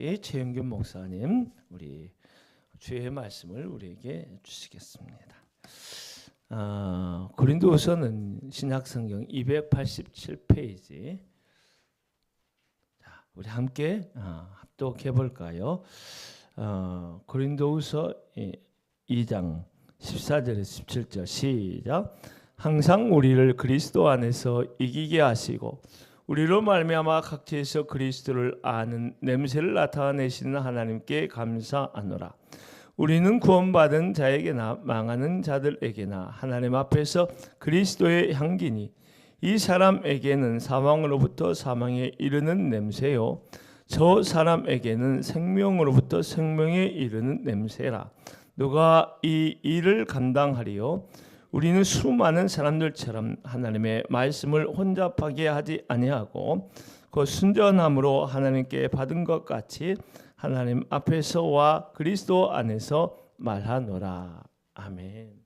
최영균 목사님 우리 주의 말씀을 우리에게 주시겠습니다. 고린도후서는 신약성경 287페이지. 우리 함께 합독해 볼까요? 고린도후서 2장 14절에서 17절 시작. 항상 우리를 그리스도 안에서 이기게 하시고 우리로 말미암아 각지에서 그리스도를 아는 냄새를 나타내시는 하나님께 감사하노라. 우리는 구원받은 자에게나 망하는 자들에게나 하나님 앞에서 그리스도의 향기니 이 사람에게는 사망으로부터 사망에 이르는 냄새요 저 사람에게는 생명으로부터 생명에 이르는 냄새라. 누가 이 일을 감당하리요? 우리는 수많은 사람들처럼 하나님의 말씀을 혼잡하게 하지 아니하고 그 순전함으로 하나님께 받은 것 같이 하나님 앞에서와 그리스도 안에서 말하노라. 아멘.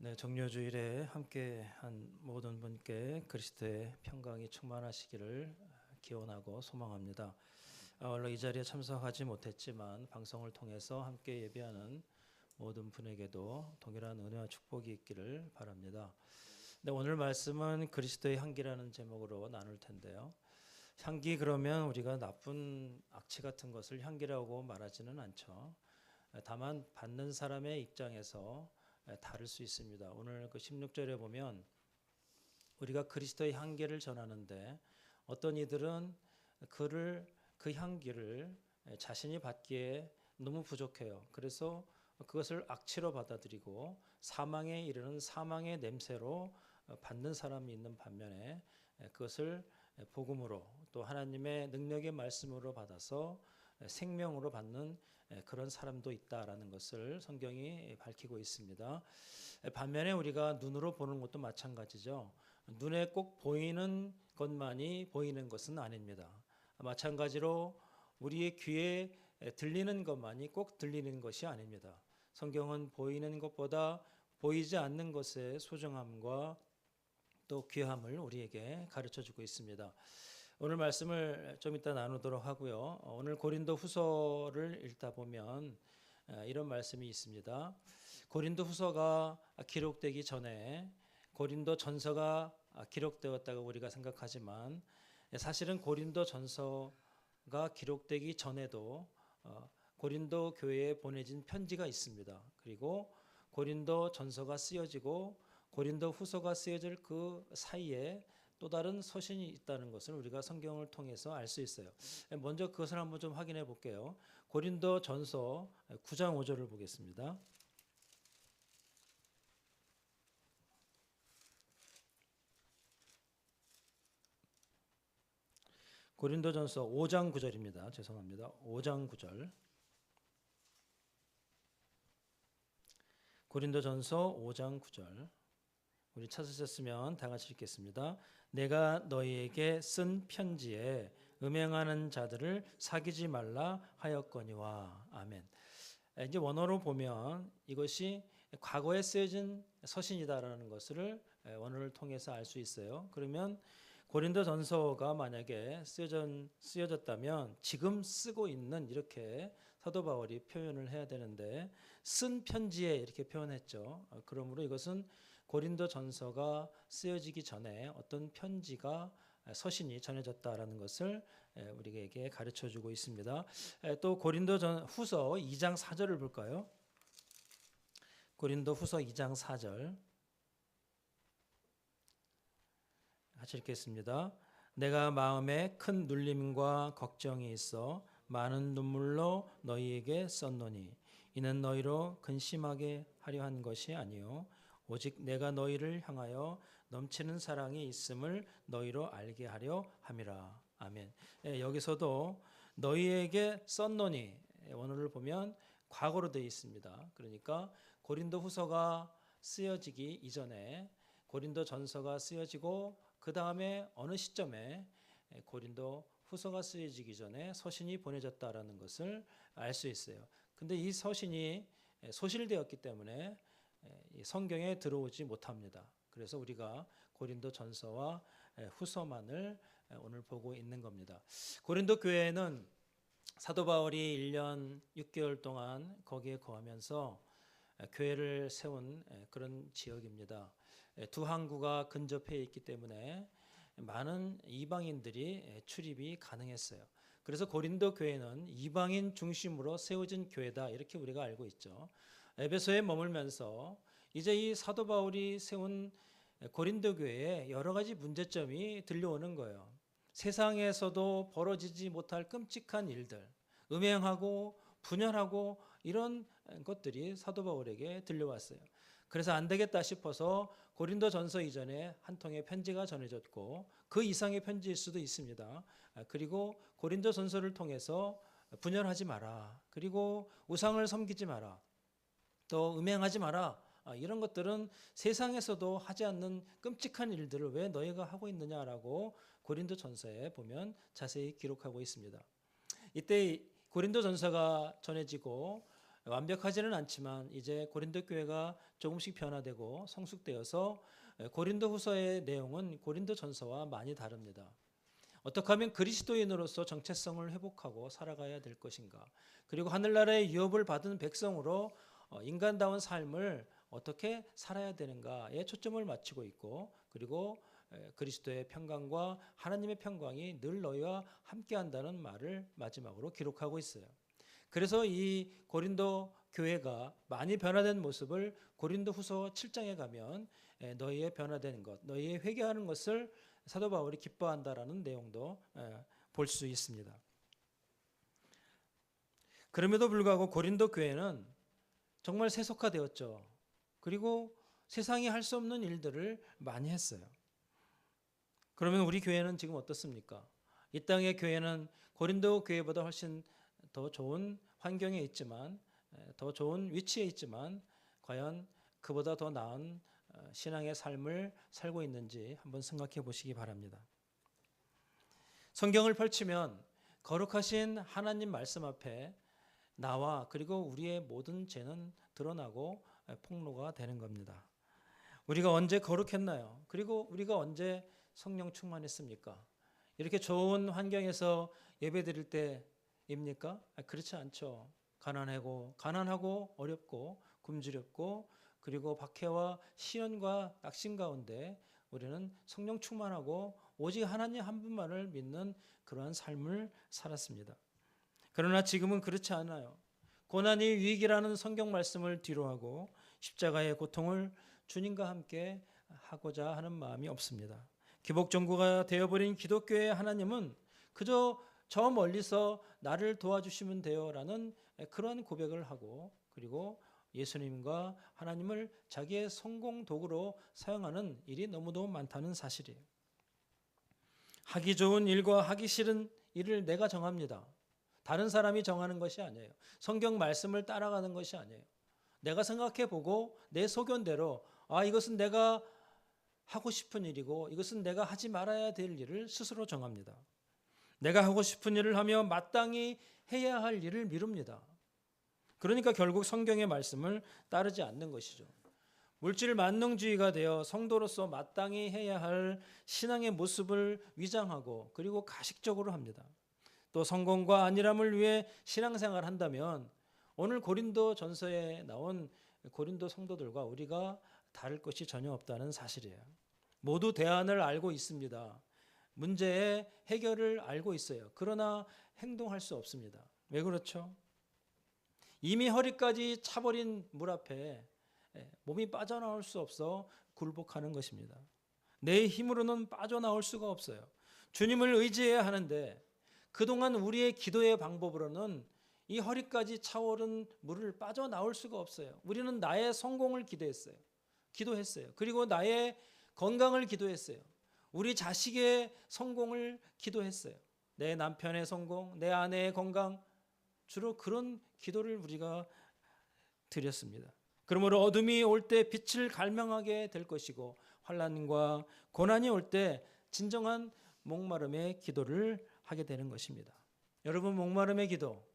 네, 정료주일에 함께한 모든 분께 그리스도의 평강이 충만하시기를 기원하고 소망합니다. 원래 이 자리에 참석하지 못했지만 방송을 통해서 함께 예배하는 모든 분에게도 동일한 은혜와 축복이 있기를 바랍니다. 네, 오늘 말씀은 그리스도의 향기라는 제목으로 나눌 텐데요. 향기 그러면 우리가 나쁜 악취 같은 것을 향기라고 말하지는 않죠. 다만 받는 사람의 입장에서 다를 수 있습니다. 오늘 그 16절에 보면 우리가 그리스도의 향기를 전하는데 어떤 이들은 그 향기를 자신이 받기에 너무 부족해요. 그래서 그것을 악취로 받아들이고 사망에 이르는 사망의 냄새로 받는 사람이 있는 반면에 그것을 복음으로 또 하나님의 능력의 말씀으로 받아서 생명으로 받는 그런 사람도 있다라는 것을 성경이 밝히고 있습니다. 반면에 우리가 눈으로 보는 것도 마찬가지죠. 눈에 꼭 보이는 것만이 보이는 것은 아닙니다. 마찬가지로 우리의 귀에 들리는 것만이 꼭 들리는 것이 아닙니다. 성경은 보이는 것보다 보이지 않는 것의 소중함과 또 귀함을 우리에게 가르쳐주고 있습니다. 오늘 말씀을 좀 이따 나누도록 하고요. 오늘 고린도 후서를 읽다 보면 이런 말씀이 있습니다. 고린도 후서가 기록되기 전에 고린도 전서가 기록되었다고 우리가 생각하지만 사실은 고린도 전서가 기록되기 전에도 고린도 교회에 보내진 편지가 있습니다. 그리고 고린도 전서가 쓰여지고 고린도 후서가 쓰여질 그 사이에 또 다른 서신이 있다는 것을 우리가 성경을 통해서 알 수 있어요. 먼저 그것을 한번 좀 확인해 볼게요. 고린도 전서 9장 5절을 보겠습니다. 고린도 전서 5장 9절입니다. 죄송합니다. 5장 9절. 고린도 전서 5장 9절. 우리 찾으셨으면 다 같이 읽겠습니다. 내가 너희에게 쓴 편지에 음행하는 자들을 사귀지 말라 하였거니와. 아멘. 이제 원어로 보면 이것이 과거에 쓰여진 서신이다라는 것을 원어를 통해서 알 수 있어요. 그러면 고린도 전서가 만약에 쓰여졌다면 지금 쓰고 있는 이렇게 사도 바울이 표현을 해야 되는데 쓴 편지에 이렇게 표현했죠. 그러므로 이것은 고린도 전서가 쓰여지기 전에 어떤 편지가 서신이 전해졌다라는 것을 우리에게 가르쳐주고 있습니다. 또 고린도 후서 2장 4절을 볼까요? 고린도 후서 2장 4절 같이 읽겠습니다. 내가 마음에 큰 눌림과 걱정이 있어 많은 눈물로 너희에게 썼노니 이는 너희로 근심하게 하려 한 것이 아니요 오직 내가 너희를 향하여 넘치는 사랑이 있음을 너희로 알게 하려 함이라. 아멘. 여기서도 너희에게 썼노니 원어를 보면 과거로 되어 있습니다. 그러니까 고린도 후서가 쓰여지기 이전에 고린도 전서가 쓰여지고 그 다음에 어느 시점에 고린도 후서가 쓰여지기 전에 서신이 보내졌다라는 것을 알 수 있어요. 근데 이 서신이 소실되었기 때문에 이 성경에 들어오지 못합니다. 그래서 우리가 고린도 전서와 후서만을 오늘 보고 있는 겁니다. 고린도 교회는 사도 바울이 1년 6개월 동안 거기에 거하면서 교회를 세운 그런 지역입니다. 두 항구가 근접해 있기 때문에 많은 이방인들이 출입이 가능했어요. 그래서 고린도 교회는 이방인 중심으로 세워진 교회다 이렇게 우리가 알고 있죠. 에베소에 머물면서 이제 이 사도 바울이 세운 고린도 교회에 여러 가지 문제점이 들려오는 거예요. 세상에서도 벌어지지 못할 끔찍한 일들, 음행하고 분열하고 이런 것들이 사도 바울에게 들려왔어요. 그래서 안 되겠다 싶어서 고린도 전서 이전에 한 통의 편지가 전해졌고 그 이상의 편지일 수도 있습니다. 그리고 고린도 전서를 통해서 분열하지 마라. 그리고 우상을 섬기지 마라. 또 음행하지 마라. 이런 것들은 세상에서도 하지 않는 끔찍한 일들을 왜 너희가 하고 있느냐라고 고린도 전서에 보면 자세히 기록하고 있습니다. 이때 고린도 전서가 전해지고 완벽하지는 않지만 이제 고린도 교회가 조금씩 변화되고 성숙되어서 고린도 후서의 내용은 고린도 전서와 많이 다릅니다. 어떻게 하면 그리스도인으로서 정체성을 회복하고 살아가야 될 것인가? 그리고 하늘나라의 유업을 받은 백성으로 인간다운 삶을 어떻게 살아야 되는가에 초점을 맞추고 있고 그리고 그리스도의 평강과 하나님의 평강이 늘 너희와 함께한다는 말을 마지막으로 기록하고 있어요. 그래서 이 고린도 교회가 많이 변화된 모습을 고린도 후서 7장에 가면 너희의 변화되는 것, 너희의 회개하는 것을 사도 바울이 기뻐한다라는 내용도 볼 수 있습니다. 그럼에도 불구하고 고린도 교회는 정말 세속화되었죠. 그리고 세상이 할 수 없는 일들을 많이 했어요. 그러면 우리 교회는 지금 어떻습니까? 이 땅의 교회는 고린도 교회보다 훨씬 더 좋은 환경에 있지만 더 좋은 위치에 있지만 과연 그보다 더 나은 신앙의 삶을 살고 있는지 한번 생각해 보시기 바랍니다. 성경을 펼치면 거룩하신 하나님 말씀 앞에 나와 그리고 우리의 모든 죄는 드러나고 폭로가 되는 겁니다. 우리가 언제 거룩했나요? 그리고 우리가 언제 성령 충만했습니까? 이렇게 좋은 환경에서 예배드릴 때입니까? 그렇지 않죠. 가난하고 어렵고 굶주렸고 그리고 박해와 시련과 낙심 가운데 우리는 성령 충만하고 오직 하나님 한 분만을 믿는 그러한 삶을 살았습니다. 그러나 지금은 그렇지 않아요. 고난이 위기라는 성경 말씀을 뒤로하고 십자가의 고통을 주님과 함께 하고자 하는 마음이 없습니다. 기복종구가 되어버린 기독교의 하나님은 그저 저 멀리서 나를 도와주시면 돼요라는 그런 고백을 하고 그리고 예수님과 하나님을 자기의 성공 도구로 사용하는 일이 너무도 많다는 사실이에요. 하기 좋은 일과 하기 싫은 일을 내가 정합니다. 다른 사람이 정하는 것이 아니에요. 성경 말씀을 따라가는 것이 아니에요. 내가 생각해 보고 내 소견대로 이것은 내가 하고 싶은 일이고 이것은 내가 하지 말아야 될 일을 스스로 정합니다. 내가 하고 싶은 일을 하며 마땅히 해야 할 일을 미룹니다. 그러니까 결국 성경의 말씀을 따르지 않는 것이죠. 물질 만능주의가 되어 성도로서 마땅히 해야 할 신앙의 모습을 위장하고 그리고 가식적으로 합니다. 또 성공과 안일함을 위해 신앙생활을 한다면 오늘 고린도 전서에 나온 고린도 성도들과 우리가 다를 것이 전혀 없다는 사실이에요. 모두 대안을 알고 있습니다. 문제의 해결을 알고 있어요. 그러나 행동할 수 없습니다. 왜 그렇죠? 이미 허리까지 차버린 물 앞에 몸이 빠져나올 수 없어 굴복하는 것입니다. 내 힘으로는 빠져나올 수가 없어요. 주님을 의지해야 하는데 그동안 우리의 기도의 방법으로는 이 허리까지 차오른 물을 빠져나올 수가 없어요. 우리는 나의 성공을 기도했어요. 그리고 나의 건강을 기도했어요. 우리 자식의 성공을 기도했어요. 내 남편의 성공, 내 아내의 건강, 주로 그런 기도를 우리가 드렸습니다. 그러므로 어둠이 올 때 빛을 갈망하게 될 것이고 환난과 고난이 올 때 진정한 목마름의 기도를 하게 되는 것입니다. 여러분, 목마름의 기도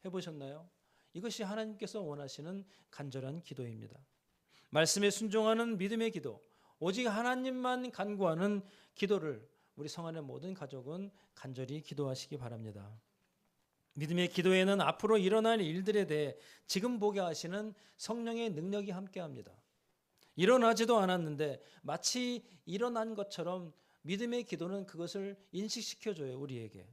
해보셨나요? 이것이 하나님께서 원하시는 간절한 기도입니다. 말씀에 순종하는 믿음의 기도, 오직 하나님만 간구하는 기도를 우리 성안의 모든 가족은 간절히 기도하시기 바랍니다. 믿음의 기도에는 앞으로 일어날 일들에 대해 지금 보게 하시는 성령의 능력이 함께합니다. 일어나지도 않았는데 마치 일어난 것처럼 믿음의 기도는 그것을 인식시켜줘요, 우리에게.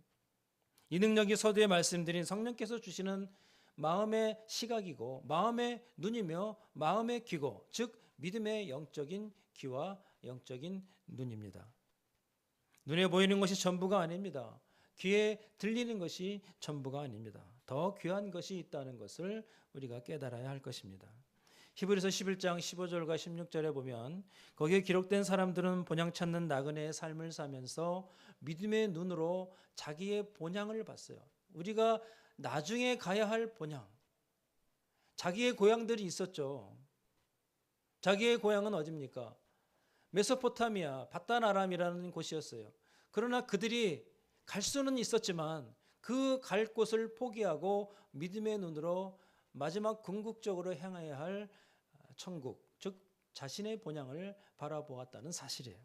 이 능력이 서두에 말씀드린 성령께서 주시는 마음의 시각이고 마음의 눈이며 마음의 귀고, 즉 믿음의 영적인 귀와 영적인 눈입니다. 눈에 보이는 것이 전부가 아닙니다. 귀에 들리는 것이 전부가 아닙니다. 더 귀한 것이 있다는 것을 우리가 깨달아야 할 것입니다. 히브리서 11장 15절과 16절에 보면 거기에 기록된 사람들은 본향 찾는 나그네의 삶을 사면서 믿음의 눈으로 자기의 본향을 봤어요. 우리가 나중에 가야 할 본향, 자기의 고향들이 있었죠. 자기의 고향은 어디입니까? 메소포타미아, 바단 아람이라는 곳이었어요. 그러나 그들이 갈 수는 있었지만 그 갈 곳을 포기하고 믿음의 눈으로 마지막 궁극적으로 향해야 할 천국, 즉 자신의 본향을 바라보았다는 사실이에요.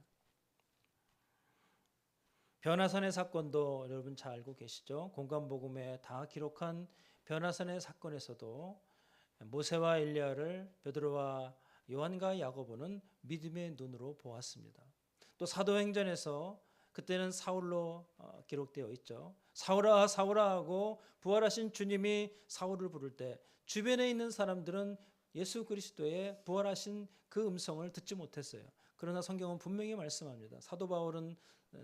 변화산의 사건도 여러분 잘 알고 계시죠? 공관복음에 다 기록한 변화산의 사건에서도 모세와 엘리야를 베드로와 요한과 야고보는 믿음의 눈으로 보았습니다. 또 사도행전에서 그때는 사울로 기록되어 있죠. 사울아 사울아 하고 부활하신 주님이 사울을 부를 때 주변에 있는 사람들은 예수 그리스도의 부활하신 그 음성을 듣지 못했어요. 그러나 성경은 분명히 말씀합니다. 사도 바울은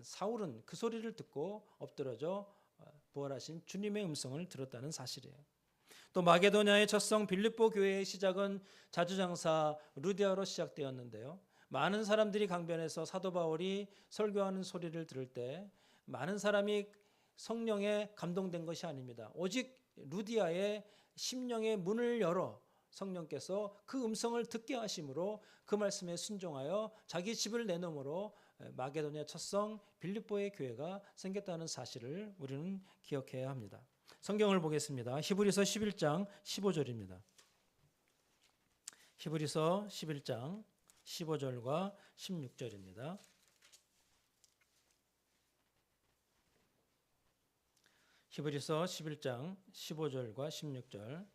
사울은 그 소리를 듣고 엎드러져 부활하신 주님의 음성을 들었다는 사실이에요. 또 마게도냐의 첫 성 빌립보 교회의 시작은 자주장사 루디아로 시작되었는데요. 많은 사람들이 강변에서 사도 바울이 설교하는 소리를 들을 때 많은 사람이 성령에 감동된 것이 아닙니다. 오직 루디아의 심령의 문을 열어 성령께서 그 음성을 듣게 하심으로 그 말씀에 순종하여 자기 집을 내놓음으로 마게도냐 첫성 빌립보의 교회가 생겼다는 사실을 우리는 기억해야 합니다. 성경을 보겠습니다. 히브리서 11장 15절입니다. 히브리서 11장 15절과 16절입니다. 히브리서 11장 15절과 16절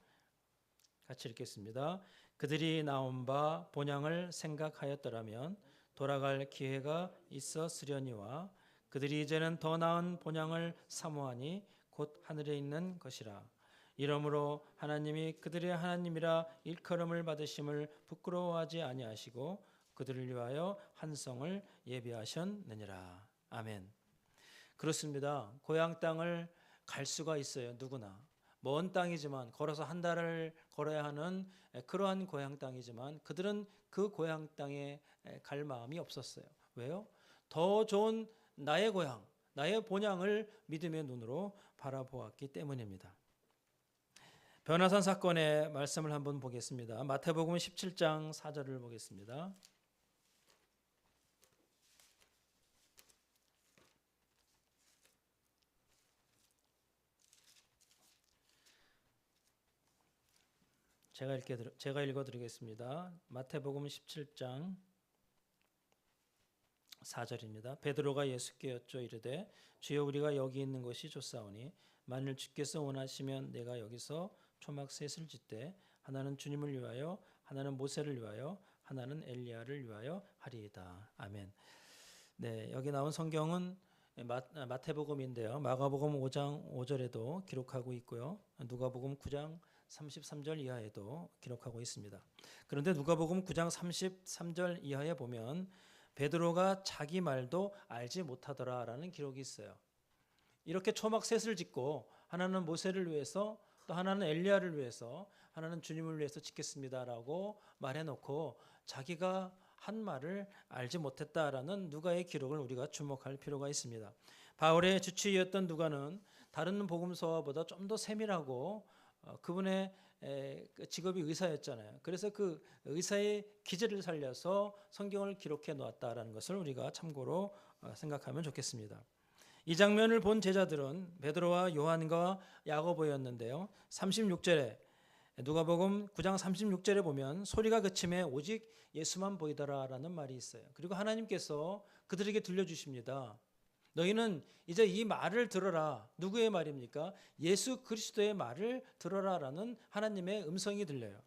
같이 읽겠습니다. 그들이 나온 바 본향을 생각하였더라면 돌아갈 기회가 있었으려니와 그들이 이제는 더 나은 본향을 사모하니 곧 하늘에 있는 것이라. 이러므로 하나님이 그들의 하나님이라 일컬음을 받으심을 부끄러워하지 아니하시고 그들을 위하여 한 성을 예비하셨느니라. 아멘. 그렇습니다. 고향 땅을 갈 수가 있어요. 누구나. 먼 땅이지만 걸어서 한 달을 걸어야 하는 그러한 고향 땅이지만 그들은 그 고향 땅에 갈 마음이 없었어요. 왜요? 더 좋은 나의 고향, 나의 본향을 믿음의 눈으로 바라보았기 때문입니다. 변화산 사건의 말씀을 한번 보겠습니다. 마태복음 17장 4절을 보겠습니다. 제가 읽어드리겠습니다. 마태복음 17장 4절입니다. 베드로가 예수께 여쭈어 이르되 주여 우리가 여기 있는 것이 좋사오니 만일 주께서 원하시면 내가 여기서 초막 셋을 짓되 하나는 주님을 위하여 하나는 모세를 위하여 하나는 엘리야를 위하여 하리이다. 아멘. 네, 여기 나온 성경은 마태복음인데요. 마가복음 5장 5절에도 기록하고 있고요. 누가복음 9장 33절 이하에도 기록하고 있습니다. 그런데 누가복음 9장 33절 이하에 보면 베드로가 자기 말도 알지 못하더라라는 기록이 있어요. 이렇게 초막 셋을 짓고 하나는 모세를 위해서 또 하나는 엘리야를 위해서 하나는 주님을 위해서 짓겠습니다라고 말해놓고 자기가 한 말을 알지 못했다라는 누가의 기록을 우리가 주목할 필요가 있습니다. 바울의 주치의였던 누가는 다른 복음서보다 좀 더 세밀하고 그분의 그 직업이 의사였잖아요. 그래서 그 의사의 기질을 살려서 성경을 기록해 놓았다라는 것을 우리가 참고로 생각하면 좋겠습니다. 이 장면을 본 제자들은 베드로와 요한과 야고보였는데요. 36절에 누가복음 9장 36절에 보면 소리가 그침에 오직 예수만 보이더라라는 말이 있어요. 그리고 하나님께서 그들에게 들려주십니다. 너희는 이제 이 말을 들어라. 누구의 말입니까? 예수 그리스도의 말을 들어라라는 하나님의 음성이 들려요.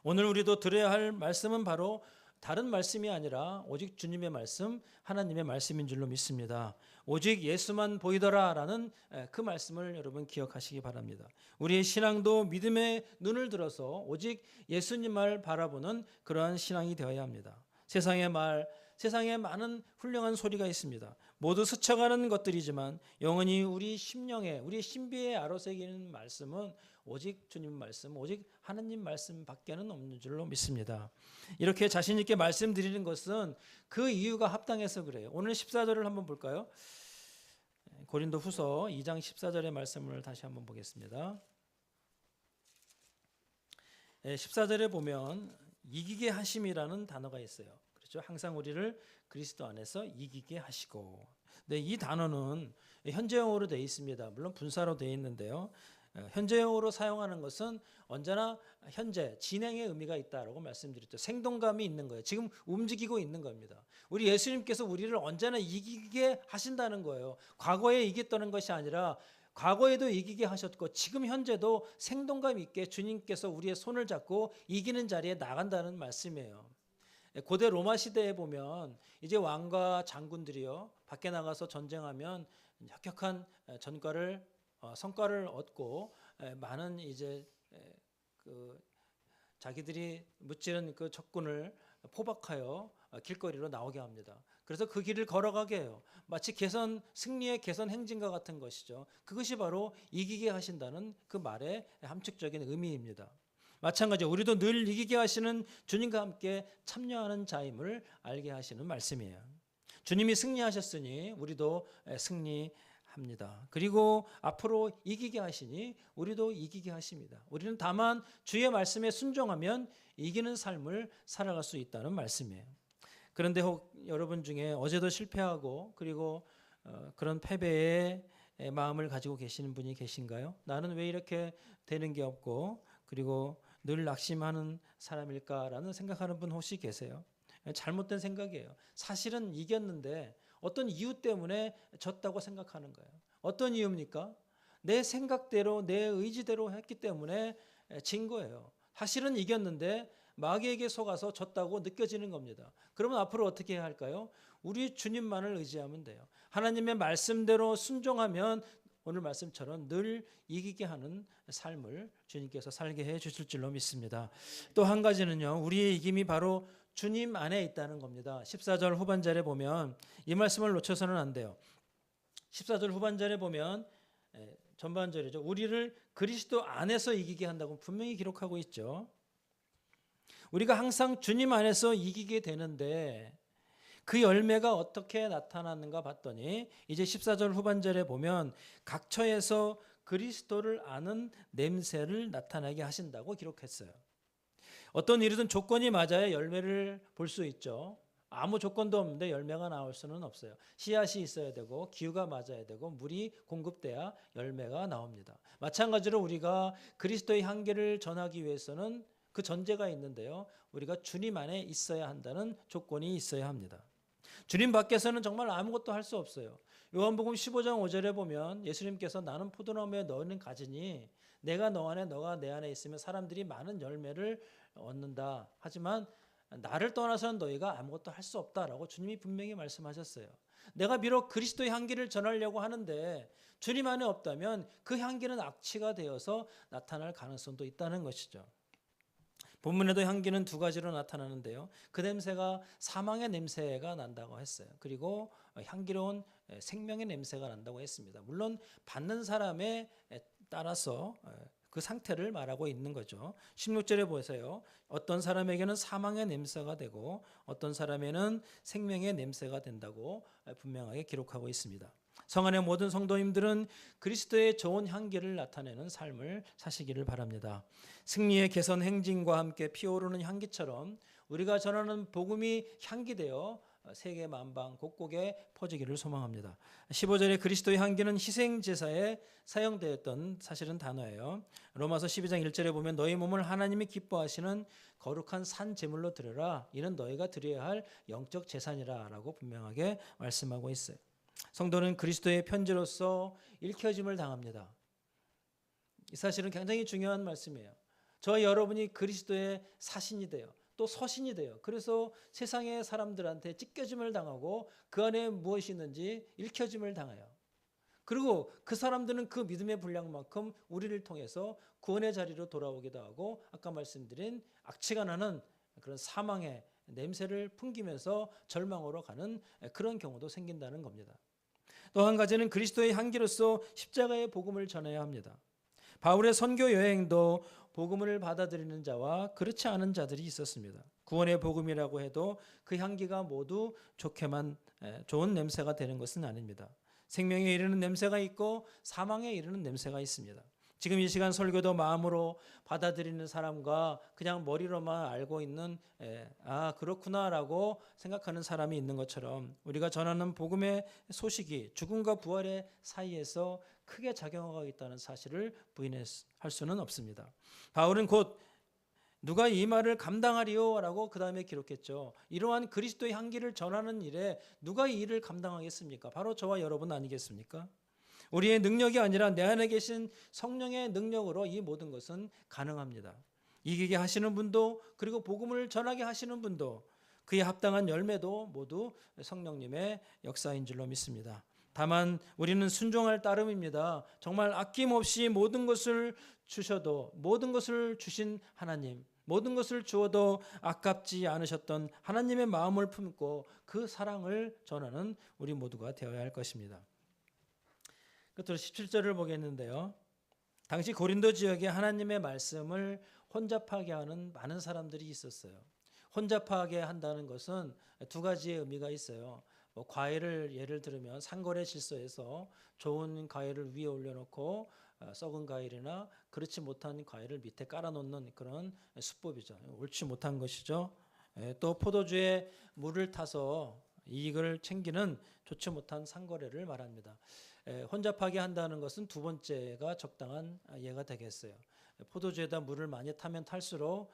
오늘 우리도 들어야 할 말씀은 바로 다른 말씀이 아니라 오직 주님의 말씀, 하나님의 말씀인 줄로 믿습니다. 오직 예수만 보이더라라는 그 말씀을 여러분 기억하시기 바랍니다. 우리의 신앙도 믿음의 눈을 들어서 오직 예수님을 바라보는 그러한 신앙이 되어야 합니다. 세상에 많은 훌륭한 소리가 있습니다. 모두 스쳐가는 것들이지만 영원히 우리 심령에, 우리 신비에 아로새기는 말씀은 오직 주님 말씀, 오직 하나님 말씀밖에는 없는 줄로 믿습니다. 이렇게 자신 있게 말씀드리는 것은 그 이유가 합당해서 그래요. 오늘 14절을 한번 볼까요? 고린도후서 2장 14절의 말씀을 다시 한번 보겠습니다. 14절에 보면 이기게 하심이라는 단어가 있어요. 그렇죠? 항상 우리를 그리스도 안에서 이기게 하시고. 네, 이 단어는 현재형으로 되어 있습니다. 물론 분사로 되어 있는데요. 현재형으로 사용하는 것은 언제나 현재 진행의 의미가 있다라고 말씀드렸죠. 생동감이 있는 거예요. 지금 움직이고 있는 겁니다. 우리 예수님께서 우리를 언제나 이기게 하신다는 거예요. 과거에 이겼다는 것이 아니라 과거에도 이기게 하셨고 지금 현재도 생동감 있게 주님께서 우리의 손을 잡고 이기는 자리에 나간다는 말씀이에요. 고대 로마 시대에 보면 이제 왕과 장군들이요 밖에 나가서 전쟁하면 혁혁한 성과를 얻고 많은 이제 그 자기들이 무찌른 그 적군을 포박하여 길거리로 나오게 합니다. 그래서 그 길을 걸어가게 해요. 마치 승리의 개선 행진과 같은 것이죠. 그것이 바로 이기게 하신다는 그 말의 함축적인 의미입니다. 마찬가지로 우리도 늘 이기게 하시는 주님과 함께 참여하는 자임을 알게 하시는 말씀이에요. 주님이 승리하셨으니 우리도 승리합니다. 그리고 앞으로 이기게 하시니 우리도 이기게 하십니다. 우리는 다만 주의 말씀에 순종하면 이기는 삶을 살아갈 수 있다는 말씀이에요. 그런데 혹 여러분 중에 어제도 실패하고 그리고 그런 패배의 마음을 가지고 계시는 분이 계신가요? 나는 왜 이렇게 되는 게 없고 그리고 늘 낙심하는 사람일까라는 생각하는 분 혹시 계세요? 잘못된 생각이에요. 사실은 이겼는데 어떤 이유 때문에 졌다고 생각하는 거예요. 어떤 이유입니까? 내 생각대로 내 의지대로 했기 때문에 진 거예요. 사실은 이겼는데 마귀에게 속아서 졌다고 느껴지는 겁니다. 그러면 앞으로 어떻게 해야 할까요? 우리 주님만을 의지하면 돼요. 하나님의 말씀대로 순종하면 오늘 말씀처럼 늘 이기게 하는 삶을 주님께서 살게 해 주실 줄로 믿습니다. 또 한 가지는요. 우리의 이김이 바로 주님 안에 있다는 겁니다. 14절 후반절에 보면 이 말씀을 놓쳐서는 안 돼요. 14절 후반절에 보면 전반절이죠. 우리를 그리스도 안에서 이기게 한다고 분명히 기록하고 있죠. 우리가 항상 주님 안에서 이기게 되는데 그 열매가 어떻게 나타나는가 봤더니 이제 14절 후반절에 보면 각처에서 그리스도를 아는 냄새를 나타나게 하신다고 기록했어요. 어떤 일이든 조건이 맞아야 열매를 볼 수 있죠. 아무 조건도 없는데 열매가 나올 수는 없어요. 씨앗이 있어야 되고 기후가 맞아야 되고 물이 공급돼야 열매가 나옵니다. 마찬가지로 우리가 그리스도의 향기를 전하기 위해서는 그 전제가 있는데요. 우리가 주님 안에 있어야 한다는 조건이 있어야 합니다. 주님 밖에서는 정말 아무것도 할 수 없어요. 요한복음 15장 5절에 보면 예수님께서 나는 포도나무에 너는 가지니 내가 너 안에 너가 내 안에 있으면 사람들이 많은 열매를 얻는다. 하지만 나를 떠나서는 너희가 아무것도 할 수 없다라고 주님이 분명히 말씀하셨어요. 내가 비록 그리스도의 향기를 전하려고 하는데 주님 안에 없다면 그 향기는 악취가 되어서 나타날 가능성도 있다는 것이죠. 본문에도 향기는 두 가지로 나타나는데요. 그 냄새가 사망의 냄새가 난다고 했어요. 그리고 향기로운 생명의 냄새가 난다고 했습니다. 물론 받는 사람에 따라서 그 상태를 말하고 있는 거죠. 16절에 보세요. 어떤 사람에게는 사망의 냄새가 되고 어떤 사람에는 생명의 냄새가 된다고 분명하게 기록하고 있습니다. 성 안의 모든 성도님들은 그리스도의 좋은 향기를 나타내는 삶을 사시기를 바랍니다. 승리의 개선 행진과 함께 피어오르는 향기처럼 우리가 전하는 복음이 향기되어 세계 만방 곳곳에 퍼지기를 소망합니다. 15절에 그리스도의 향기는 희생 제사에 사용되었던 사실은 단어예요. 로마서 12장 1절에 보면 너희 몸을 하나님이 기뻐하시는 거룩한 산 제물로 드려라. 이는 너희가 드려야 할 영적 제사니라라고 분명하게 말씀하고 있어요. 성도는 그리스도의 편지로서 읽혀짐을 당합니다. 이 사실은 굉장히 중요한 말씀이에요. 저와 여러분이 그리스도의 사신이 돼요. 또 서신이 돼요. 그래서 세상의 사람들한테 찢겨짐을 당하고 그 안에 무엇이 있는지 읽혀짐을 당해요. 그리고 그 사람들은 그 믿음의 분량만큼 우리를 통해서 구원의 자리로 돌아오기도 하고 아까 말씀드린 악취가 나는 그런 사망의 냄새를 풍기면서 절망으로 가는 그런 경우도 생긴다는 겁니다. 또 한 가지는 그리스도의 향기로서 십자가의 복음을 전해야 합니다. 바울의 선교 여행도 복음을 받아들이는 자와 그렇지 않은 자들이 있었습니다. 구원의 복음이라고 해도 그 향기가 모두 좋은 냄새가 되는 것은 아닙니다. 생명에 이르는 냄새가 있고 사망에 이르는 냄새가 있습니다. 지금 이 시간 설교도 마음으로 받아들이는 사람과 그냥 머리로만 알고 있는 그렇구나라고 생각하는 사람이 있는 것처럼 우리가 전하는 복음의 소식이 죽음과 부활의 사이에서 크게 작용하고 있다는 사실을 부인할 수는 없습니다. 바울은 곧 누가 이 말을 감당하리요라고 그 다음에 기록했죠. 이러한 그리스도의 향기를 전하는 일에 누가 이 일을 감당하겠습니까? 바로 저와 여러분 아니겠습니까? 우리의 능력이 아니라 내 안에 계신 성령의 능력으로 이 모든 것은 가능합니다. 이기게 하시는 분도 그리고 복음을 전하게 하시는 분도 그에 합당한 열매도 모두 성령님의 역사인 줄로 믿습니다. 다만 우리는 순종할 따름입니다. 정말 아낌없이 모든 것을 주셔도 모든 것을 주신 하나님, 모든 것을 주어도 아깝지 않으셨던 하나님의 마음을 품고 그 사랑을 전하는 우리 모두가 되어야 할 것입니다. 끝으로 17절을 보겠는데요. 당시 고린도 지역에 하나님의 말씀을 혼잡하게 하는 많은 사람들이 있었어요. 혼잡하게 한다는 것은 두 가지의 의미가 있어요. 과일을 예를 들면 상거래 질서에서 좋은 과일을 위에 올려놓고 썩은 과일이나 그렇지 못한 과일을 밑에 깔아놓는 그런 수법이죠. 옳지 못한 것이죠. 또 포도주에 물을 타서 이익을 챙기는 좋지 못한 상거래를 말합니다. 혼잡하게 한다는 것은 두 번째가 적당한 예가 되겠어요. 포도주에다 물을 많이 타면 탈수록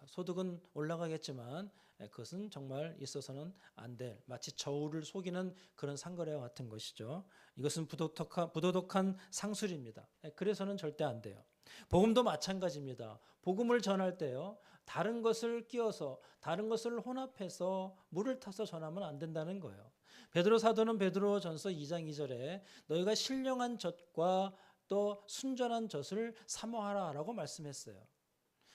소득은 올라가겠지만 그것은 정말 있어서는 안 될 마치 저울을 속이는 그런 상거래와 같은 것이죠. 이것은 부도덕한 상술입니다. 그래서는 절대 안 돼요. 복음도 마찬가지입니다. 복음을 전할 때요. 다른 것을 끼워서 다른 것을 혼합해서 물을 타서 전하면 안 된다는 거예요. 베드로 사도는 베드로전서 2장 2절에 너희가 신령한 젖과 또 순전한 젖을 사모하라라고 말씀했어요.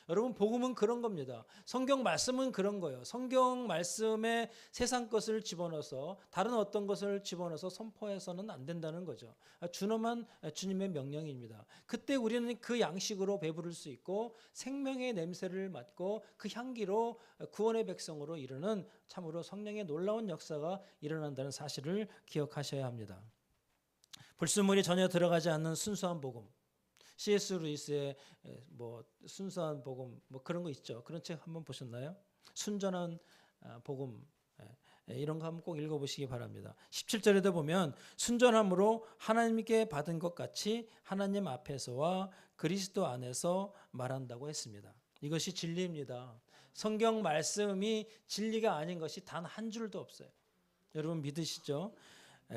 여러분 복음은 그런 겁니다. 성경 말씀은 그런 거예요. 성경 말씀에 세상 것을 집어넣어서 다른 어떤 것을 집어넣어서 선포해서는 안 된다는 거죠. 준엄한 주님의 명령입니다. 그때 우리는 그 양식으로 배부를 수 있고 생명의 냄새를 맡고 그 향기로 구원의 백성으로 이르는 참으로 성령의 놀라운 역사가 일어난다는 사실을 기억하셔야 합니다. 불순물이 전혀 들어가지 않는 순수한 복음. C.S. 루이스의 순수한 복음 그런 거 있죠. 그런 책 한번 보셨나요? 순전한 복음 이런 거 한번 꼭 읽어보시기 바랍니다. 17절에도 보면 순전함으로 하나님께 받은 것 같이 하나님 앞에서와 그리스도 안에서 말한다고 했습니다. 이것이 진리입니다. 성경 말씀이 진리가 아닌 것이 단 한 줄도 없어요. 여러분 믿으시죠?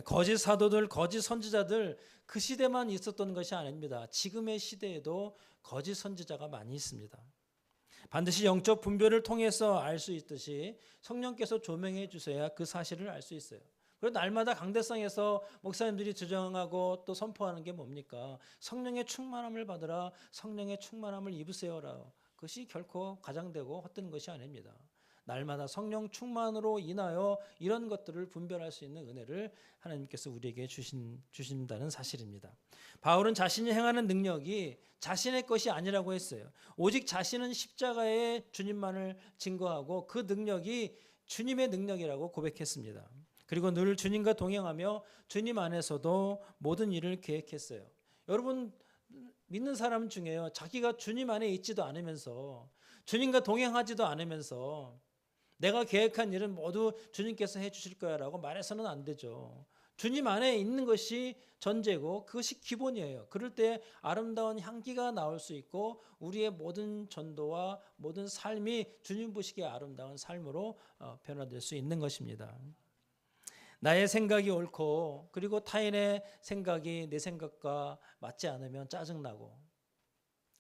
거짓 사도들, 거짓 선지자들 그 시대만 있었던 것이 아닙니다. 지금의 시대에도 거짓 선지자가 많이 있습니다. 반드시 영적 분별을 통해서 알 수 있듯이 성령께서 조명해 주셔야 그 사실을 알 수 있어요. 그리고 날마다 강대상에서 목사님들이 주장하고 또 선포하는 게 뭡니까? 성령의 충만함을 받으라, 성령의 충만함을 입으세요라. 그것이 결코 과장되고 헛된 것이 아닙니다. 날마다 성령 충만으로 인하여 이런 것들을 분별할 수 있는 은혜를 하나님께서 우리에게 주신다는 사실입니다. 바울은 자신이 행하는 능력이 자신의 것이 아니라고 했어요. 오직 자신은 십자가의 주님만을 증거하고 그 능력이 주님의 능력이라고 고백했습니다. 그리고 늘 주님과 동행하며 주님 안에서도 모든 일을 계획했어요. 여러분 믿는 사람 중에요, 자기가 주님 안에 있지도 않으면서 주님과 동행하지도 않으면서 내가 계획한 일은 모두 주님께서 해주실 거야 라고 말해서는 안 되죠. 주님 안에 있는 것이 전제고 그것이 기본이에요. 그럴 때 아름다운 향기가 나올 수 있고 우리의 모든 전도와 모든 삶이 주님 보시기에 아름다운 삶으로 변화될 수 있는 것입니다. 나의 생각이 옳고 그리고 타인의 생각이 내 생각과 맞지 않으면 짜증나고,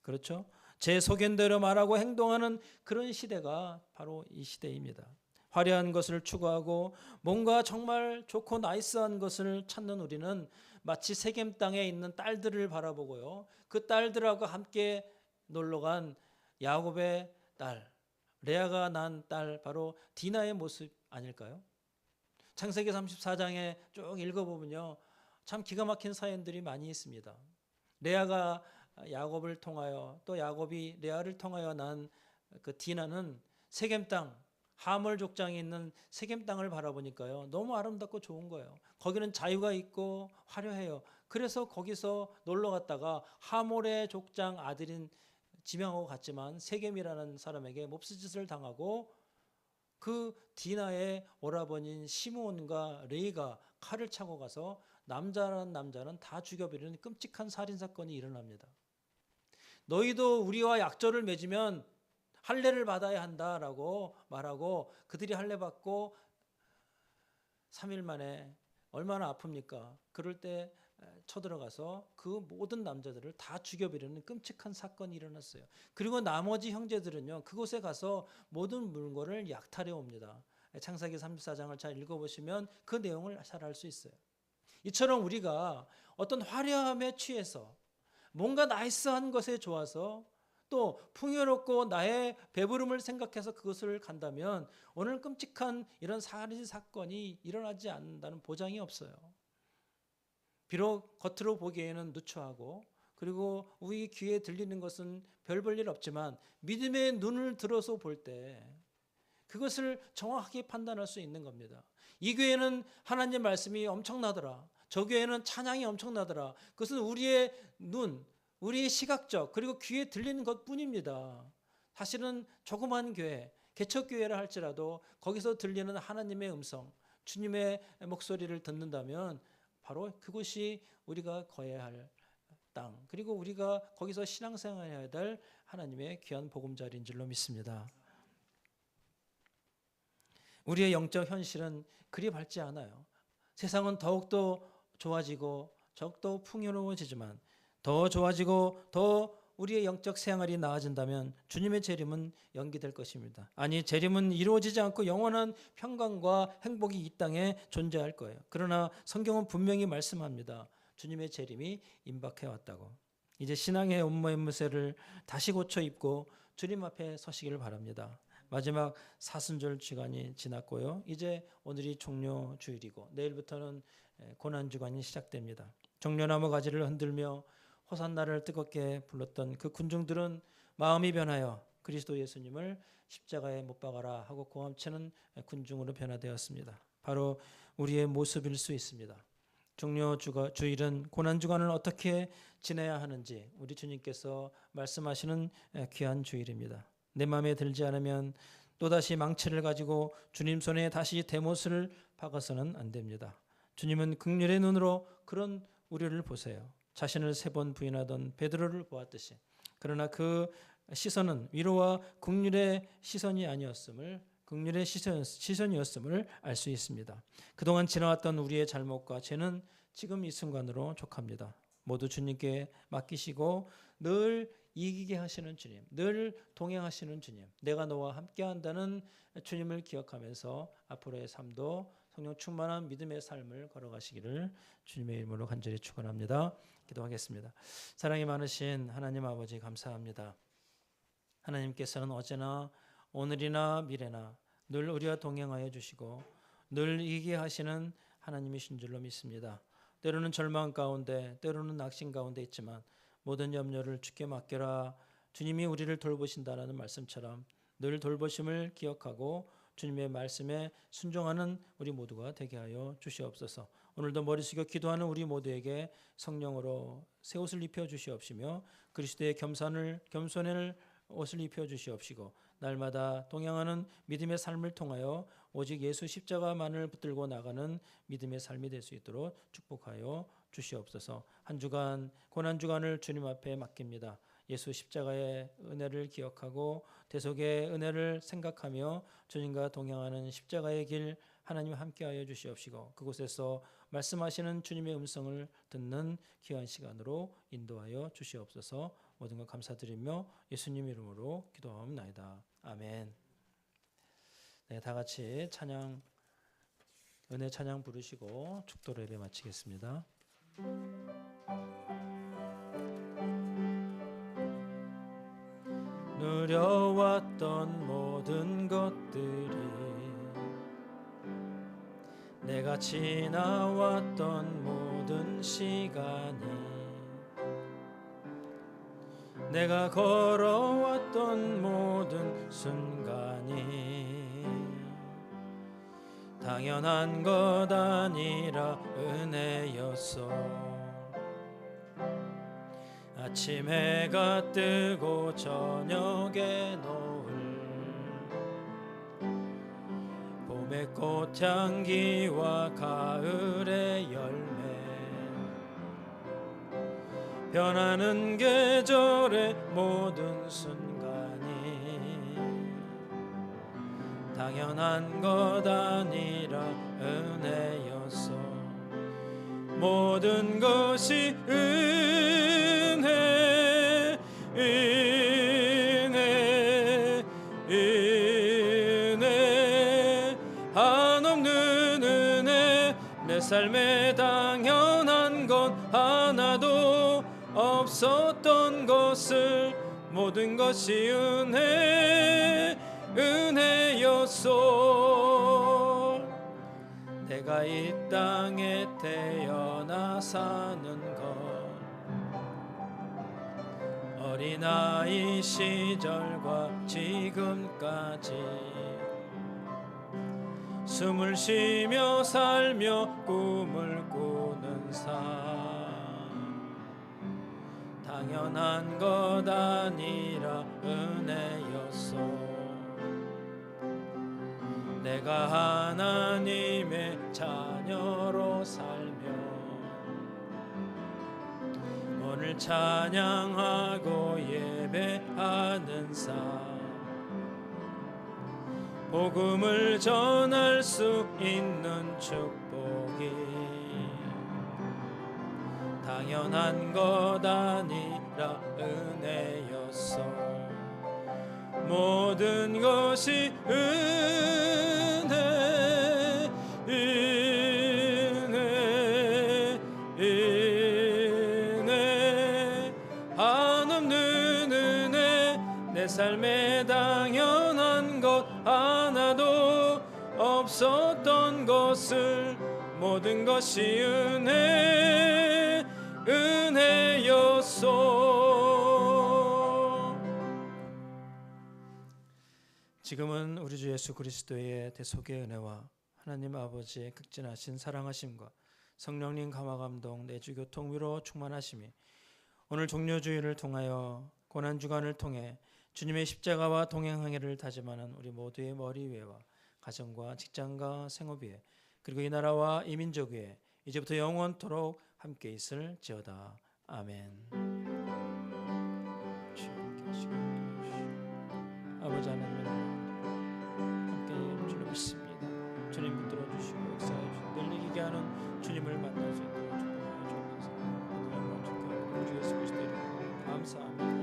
그렇죠? 제 소견대로 말하고 행동하는 그런 시대가 바로 이 시대입니다. 화려한 것을 추구하고 뭔가 정말 좋고 나이스한 것을 찾는 우리는 마치 세겜 땅에 있는 딸들을 바라보고요, 그 딸들하고 함께 놀러간 야곱의 딸, 레아가 난 딸, 바로 디나의 모습 아닐까요? 창세기 34장에 쭉 읽어보면요, 참 기가 막힌 사연들이 많이 있습니다. 레아가 야곱을 통하여, 또 야곱이 레아를 통하여 난 그 디나는 세겜 땅, 하몰 족장에 있는 세겜 땅을 바라보니까요, 너무 아름답고 좋은 거예요. 거기는 자유가 있고 화려해요. 그래서 거기서 놀러 갔다가 하몰의 족장 아들인 지명하고 갔지만 세겜이라는 사람에게 몹쓸짓을 당하고 그 디나의 오라버니인 시므온과 레이가 칼을 차고 가서 남자는 다 죽여버리는 끔찍한 살인사건이 일어납니다. 너희도 우리와 약조를 맺으면 할례를 받아야 한다라고 말하고 그들이 할례 받고 3일 만에 얼마나 아픕니까? 그럴 때 쳐들어가서 그 모든 남자들을 다 죽여버리는 끔찍한 사건이 일어났어요. 그리고 나머지 형제들은요, 그곳에 가서 모든 물건을 약탈해 옵니다. 창세기 34장을 잘 읽어보시면 그 내용을 잘 알 수 있어요. 이처럼 우리가 어떤 화려함에 취해서 뭔가 나이스한 것에 좋아서 또 풍요롭고 나의 배부름을 생각해서 그것을 간다면 오늘 끔찍한 이런 살인 사건이 일어나지 않는다는 보장이 없어요. 비록 겉으로 보기에는 누추하고 그리고 우리 귀에 들리는 것은 별 볼 일 없지만 믿음의 눈을 들어서 볼 때 그것을 정확하게 판단할 수 있는 겁니다. 이 교회는 하나님의 말씀이 엄청나더라, 저 교회는 찬양이 엄청나더라, 그것은 우리의 눈, 우리의 시각적 그리고 귀에 들리는 것뿐입니다. 사실은 조그만 교회, 개척교회라 할지라도 거기서 들리는 하나님의 음성, 주님의 목소리를 듣는다면 바로 그것이 우리가 거해야 할 땅, 그리고 우리가 거기서 신앙생활해야 될 하나님의 귀한 보금자리인 줄로 믿습니다. 우리의 영적 현실은 그리 밝지 않아요. 세상은 더욱더 좋아지고 더욱더 풍요로워지지만 더 좋아지고 더 우리의 영적 생활이 나아진다면 주님의 재림은 연기될 것입니다. 아니, 재림은 이루어지지 않고 영원한 평강과 행복이 이 땅에 존재할 거예요. 그러나 성경은 분명히 말씀합니다. 주님의 재림이 임박해 왔다고. 이제 신앙의 옷무새를 다시 고쳐 입고 주님 앞에 서시기를 바랍니다. 마지막 사순절 주간이 지났고요, 이제 오늘이 종려 주일이고 내일부터는 고난 주간이 시작됩니다. 종려나무 가지를 흔들며 호산나를 뜨겁게 불렀던 그 군중들은 마음이 변하여 그리스도 예수님을 십자가에 못 박아라 하고 고함치는 군중으로 변화되었습니다. 바로 우리의 모습일 수 있습니다. 종려 주일은 고난 주간을 어떻게 지내야 하는지 우리 주님께서 말씀하시는 귀한 주일입니다. 내 마음에 들지 않으면 또다시 망치를 가지고 주님 손에 다시 대못을 박아서는 안 됩니다. 주님은 긍휼의 눈으로 그런 우리를 보세요. 자신을 3번 부인하던 베드로를 보았듯이. 그러나 그 시선은 위로와 긍휼의 시선이 아니었음을, 긍휼의 시선이었음을 알 수 있습니다. 그동안 지나왔던 우리의 잘못과 죄는 지금 이 순간으로 족합니다. 모두 주님께 맡기시고 늘 이기게 하시는 주님, 늘 동행하시는 주님, 내가 너와 함께한다는 주님을 기억하면서 앞으로의 삶도 성령 충만한 믿음의 삶을 걸어가시기를 주님의 이름으로 간절히 축원합니다. 기도하겠습니다. 사랑이 많으신 하나님 아버지, 감사합니다. 하나님께서는 어제나 오늘이나 미래나 늘 우리와 동행하여 주시고 늘 이기게 하시는 하나님이신 줄로 믿습니다. 때로는 절망 가운데, 때로는 낙심 가운데 있지만 모든 염려를 주께 맡겨라. 주님이 우리를 돌보신다라는 말씀처럼 늘 돌보심을 기억하고 주님의 말씀에 순종하는 우리 모두가 되게 하여 주시옵소서. 오늘도 머리 숙여 기도하는 우리 모두에게 성령으로 새 옷을 입혀 주시옵시며 그리스도의 겸손을 옷을 입혀 주시옵시고 날마다 동행하는 믿음의 삶을 통하여 오직 예수 십자가만을 붙들고 나가는 믿음의 삶이 될 수 있도록 축복하여 주시옵소서. 한 주간 고난 주간을 주님 앞에 맡깁니다. 예수 십자가의 은혜를 기억하고 대속의 은혜를 생각하며 주님과 동행하는 십자가의 길 하나님 함께하여 주시옵시고 그곳에서 말씀하시는 주님의 음성을 듣는 귀한 시간으로 인도하여 주시옵소서. 모든 것 감사드리며 예수님 이름으로 기도하옵나이다. 아멘. 네, 다 같이 찬양 은혜 찬양 부르시고 축도로 예배 마치겠습니다. 누려왔던 모든 것들이 내가 지나왔던 모든 시간이 내가 걸어왔던 모든 순간이 당연한 것 아니라 은혜였어. 아침 해가 뜨고 저녁에 노을 봄의 꽃향기와 가을의 열매 변하는 계절의 모든 순간이 당연한 것 아니라 은혜였어. 모든 것이 은혜 은혜 은혜 한없는 은혜 내 삶에 당연한 것 하나도 없었던 것을 모든 것이 은혜였소. 내가 이 땅에 태어나 사는 것 어린아이 시절과 지금까지 숨을 쉬며 살며 꿈을 꾸는 삶 당연한 것 아니라 은혜였소. 내가 하나님의 자녀로 살며 오늘 찬양하고 예배하는 삶 복음을 전할 수 있는 축복이 당연한 것 아니라 은혜였어. 모든 것이 은혜 은혜 은혜 한없는 은혜 내 삶에 당연한 것 하나도 없었던 것을 모든 것이 은혜였소. 지금은 우리 주 예수 그리스도의 대속의 은혜와 하나님 아버지의 극진하신 사랑하심과 성령님 감화감동 내주 교통 위로 충만하심이 오늘 종료주일을 통하여 고난주간을 통해 주님의 십자가와 동행하기를 다짐하는 우리 모두의 머리 위에와 가정과 직장과 생업 위에 그리고 이 나라와 이 민족 위에 이제부터 영원토록 함께 있을지어다. 아멘. 아버지 하나님 함께 주를 믿습니다. 주님 붙들어 주시고 역사해 주시고 늘 이기게 하는 주님을 만날 수 있도록 축복하여 주옵소서. 우리 예수 그리스도 이름으로 감사합니다.